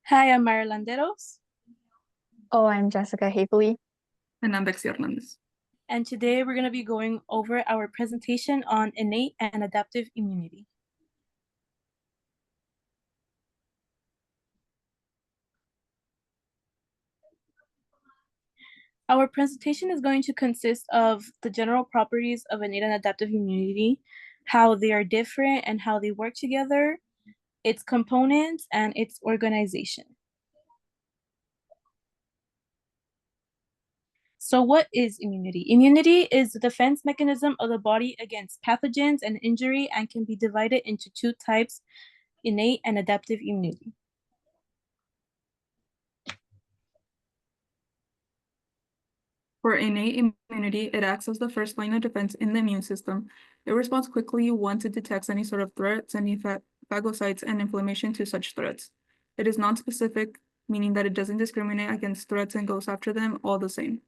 Hi, I'm Myra Landeros, Oh, I'm Jessica Haefele. And I'm Bexy Hernandez. and today we're going to be going over our presentation on innate and adaptive immunity. Our presentation is going to consist of the general properties of innate and adaptive immunity, how they are different and how they work together, its components, and its organization. So what is immunity? Immunity is the defense mechanism of the body against pathogens and injury and can be divided into two types, innate and adaptive immunity. For innate immunity, it acts as the first line of defense in the immune system. It responds quickly once it detects any sort of threat, sending phagocytes and inflammation to such threats. It is nonspecific, meaning that it doesn't discriminate against threats and goes after them all the same.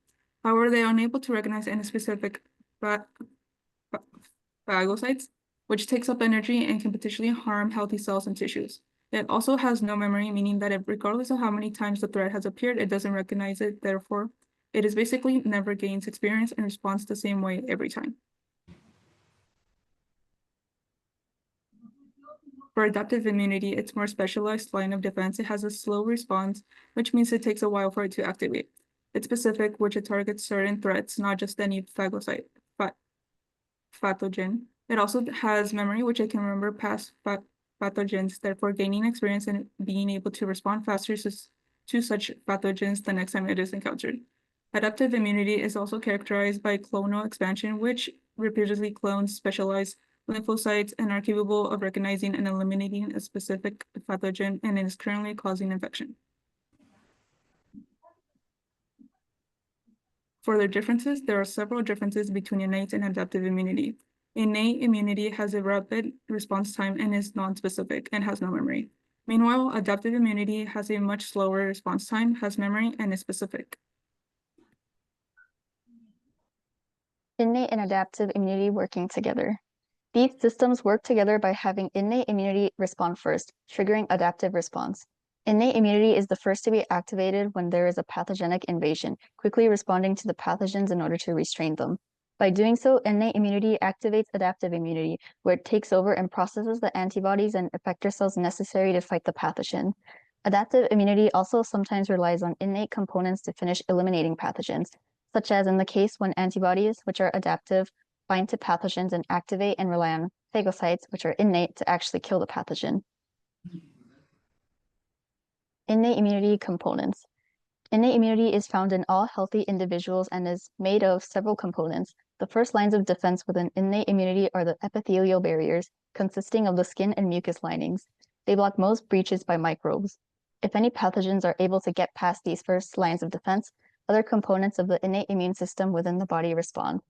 However, they are unable to recognize any specific phagocytes, which takes up energy and can potentially harm healthy cells and tissues. It also has no memory, meaning that regardless of how many times the threat has appeared, it doesn't recognize it. Therefore, it is basically never gains experience and responds the same way every time. For adaptive immunity, it's more specialized line of defense. It has a slow response, which means it takes a while for it to activate. It's specific, which it targets certain threats, not just any pathogen. It also has memory, which it can remember past pathogens, therefore gaining experience and being able to respond faster to such pathogens the next time it is encountered. Adaptive immunity is also characterized by clonal expansion, which repeatedly clones specialized lymphocytes and are capable of recognizing and eliminating a specific pathogen and is currently causing infection. For their differences, there are several differences between innate and adaptive immunity. Innate immunity has a rapid response time and is non-specific and has no memory. Meanwhile, adaptive immunity has a much slower response time, has memory, and is specific. Innate and adaptive immunity working together. These systems work together by having innate immunity respond first, triggering adaptive response. Innate immunity is the first to be activated when there is a pathogenic invasion, quickly responding to the pathogens in order to restrain them. By doing so, innate immunity activates adaptive immunity, where it takes over and processes the antibodies and effector cells necessary to fight the pathogen. Adaptive immunity also sometimes relies on innate components to finish eliminating pathogens, such as in the case when antibodies, which are adaptive, bind to pathogens and activate and rely on phagocytes, which are innate, to actually kill the pathogen. Innate immunity components. Innate immunity is found in all healthy individuals and is made of several components. The first lines of defense within innate immunity are the epithelial barriers, consisting of the skin and mucus linings. They block most breaches by microbes. If any pathogens are able to get past these first lines of defense, other components of the innate immune system within the body respond.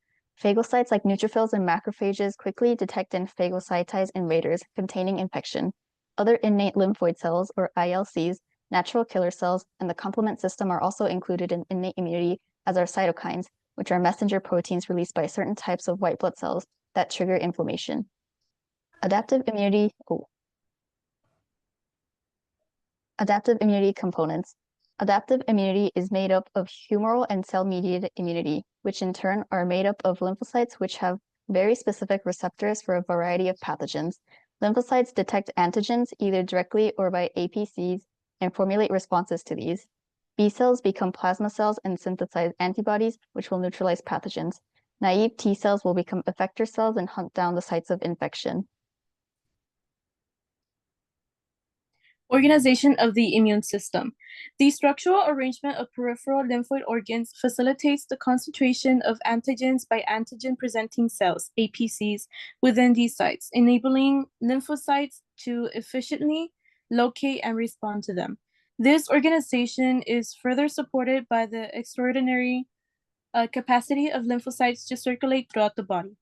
Phagocytes like neutrophils and macrophages quickly detect and phagocytize invaders containing infection. Other innate lymphoid cells, or ILCs, natural killer cells, and the complement system are also included in innate immunity, as are cytokines, which are messenger proteins released by certain types of white blood cells that trigger inflammation. Adaptive immunity components. Adaptive immunity is made up of humoral and cell-mediated immunity, which in turn are made up of lymphocytes which have very specific receptors for a variety of pathogens. Lymphocytes detect antigens either directly or by APCs and formulate responses to these. B cells become plasma cells and synthesize antibodies, which will neutralize pathogens. Naive T cells will become effector cells and hunt down the sites of infection. Organization of the immune system. The structural arrangement of peripheral lymphoid organs facilitates the concentration of antigens by antigen-presenting cells, APCs, within these sites, enabling lymphocytes to efficiently locate and respond to them. This organization is further supported by the extraordinary capacity of lymphocytes to circulate throughout the body.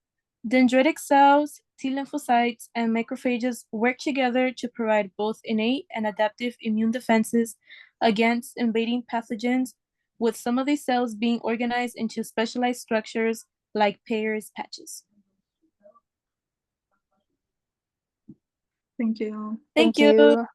Dendritic cells, T lymphocytes, and macrophages work together to provide both innate and adaptive immune defenses against invading pathogens, with some of these cells being organized into specialized structures like Peyer's patches. Thank you. Thank you.